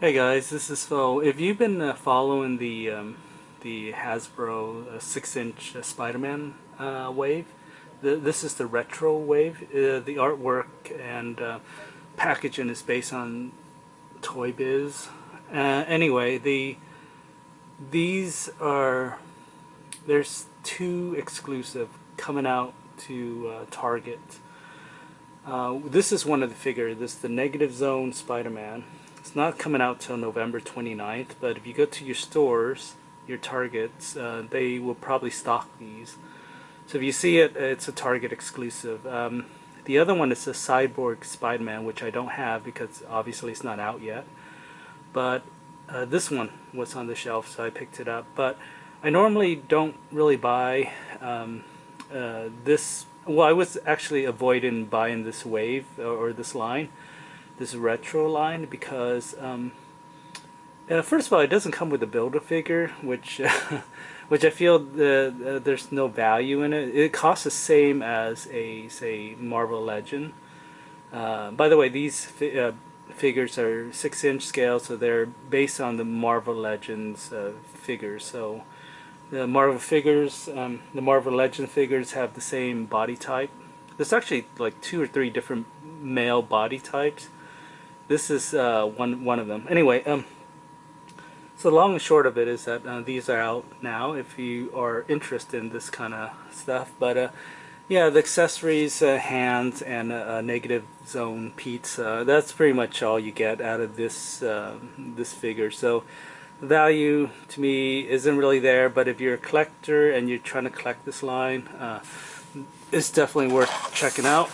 Hey guys, this is Phil. If you've been following the Hasbro 6-inch Spider-Man wave, this is the retro wave. The artwork and packaging is based on Toy Biz. Anyway, these are there's two exclusive coming out to Target. This is one of the figures. This is the Negative Zone Spider-Man. It's not coming out till November 29th, but if you go to your stores, your Targets, they will probably stock these. So if you see it, it's a Target exclusive. The other one is a Cyborg Spiderman, which I don't have because obviously it's not out yet. But this one was on the shelf, so I picked it up. But I normally don't really buy this. Well, I was actually avoiding buying this wave or this line, this retro line, because first of all, it doesn't come with a Build-A-Figure, which which I feel there's no value in it. It costs the same as a, say, Marvel Legend. By the way, these figures are 6-inch scale, so they're based on the Marvel Legends figures. So the the Marvel Legend figures have the same body type. There's actually like 2 or 3 different male body types. This is one of them. Anyway, so the long and short of it is that these are out now if you are interested in this kind of stuff. But yeah, the accessories, hands, and a negative zone pizza. That's pretty much all you get out of this figure. So the value to me isn't really there. But if you're a collector and you're trying to collect this line, it's definitely worth checking out.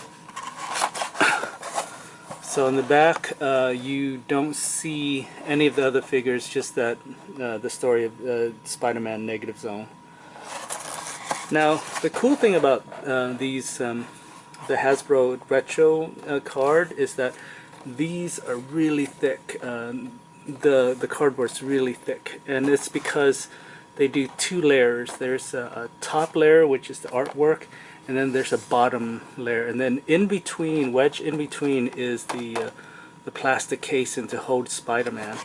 So in the back, you don't see any of the other figures, just that the story of Spider-Man Negative Zone. Now, the cool thing about the Hasbro Retro card is that these are really thick. The cardboard's really thick, and it's because they do 2 layers. There's a top layer, which is the artwork, and then there's a bottom layer, and then in between, wedged in between, is the plastic casing to hold Spider-Man.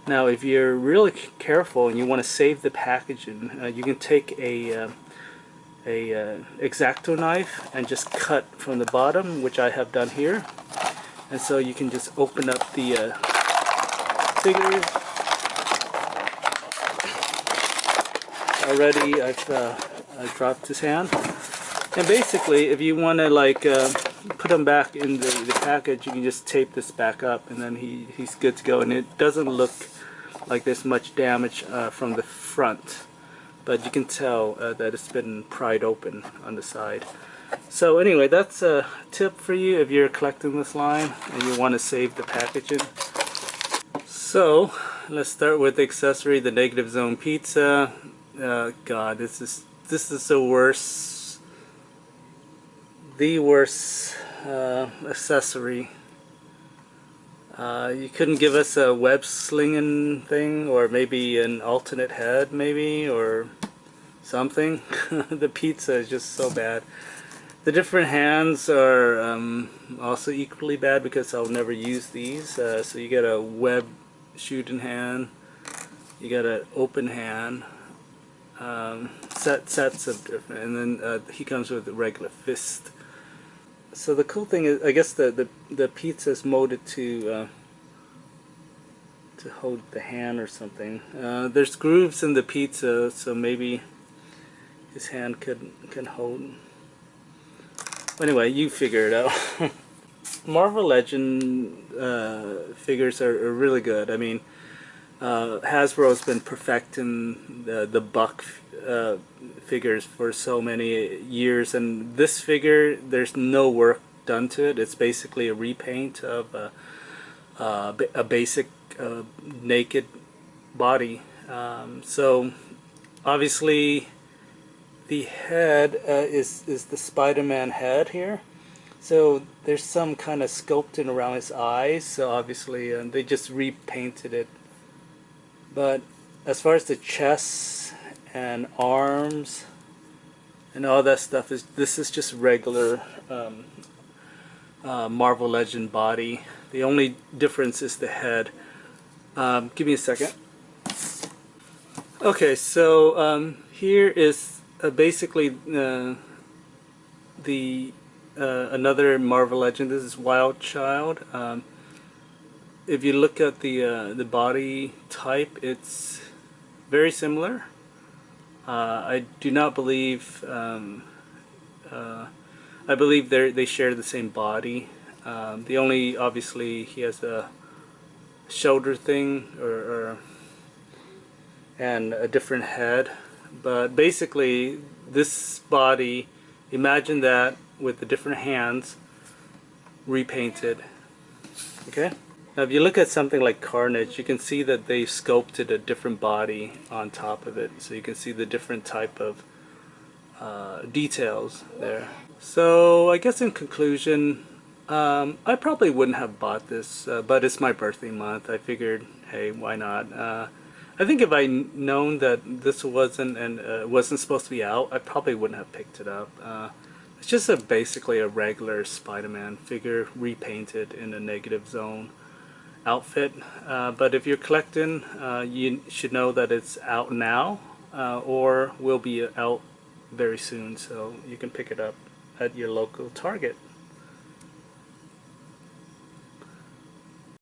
Now, if you're really careful and you want to save the packaging, you can take a X-Acto knife and just cut from the bottom, which I have done here, and so you can just open up the figures. Already, I've dropped his hand. And basically, if you want to like put him back in the package, you can just tape this back up, and then he's good to go. And it doesn't look like there's much damage from the front, but you can tell that it's been pried open on the side. So anyway, that's a tip for you if you're collecting this line and you want to save the packaging. So let's start with the accessory, the Negative Zone pizza. God, this is the worst. The worst accessory. You couldn't give us a web slinging thing, or maybe an alternate head, maybe, or something. The pizza is just so bad. The different hands are also equally bad because I'll never use these. So you get a web shooting hand, you got an open hand, sets of different, and then he comes with a regular fist. So the cool thing is, I guess the pizza is molded to hold the hand or something. There's grooves in the pizza, so maybe his hand can hold. Anyway, you figure it out. Marvel Legend figures are really good. I mean, Hasbro's been perfecting the Buck figures for so many years, and this figure, there's no work done to it. It's basically a repaint of a basic naked body. So obviously the head is the Spider-Man head here. So there's some kind of sculpting around his eyes, so obviously they just repainted it. But as far as the chest and arms and all that stuff, this is just regular Marvel Legend body. The only difference is the head. Give me a second. Okay, so here is basically the another Marvel Legend. This is Wild Child. If you look at the body type, it's very similar. I do not believe. I believe they share the same body. The only, obviously, he has a shoulder thing and a different head, but basically this body, imagine that with the different hands repainted. Okay, now if you look at something like Carnage, you can see that they sculpted a different body on top of it, so you can see the different type of details there. So I guess in conclusion, I probably wouldn't have bought this, but it's my birthday month. I figured, hey, why not? I think if I known that this wasn't supposed to be out, I probably wouldn't have picked it up. It's just basically a regular Spider-Man figure repainted in a negative zone outfit. But if you're collecting, you should know that it's out now or will be out very soon, so you can pick it up at your local Target.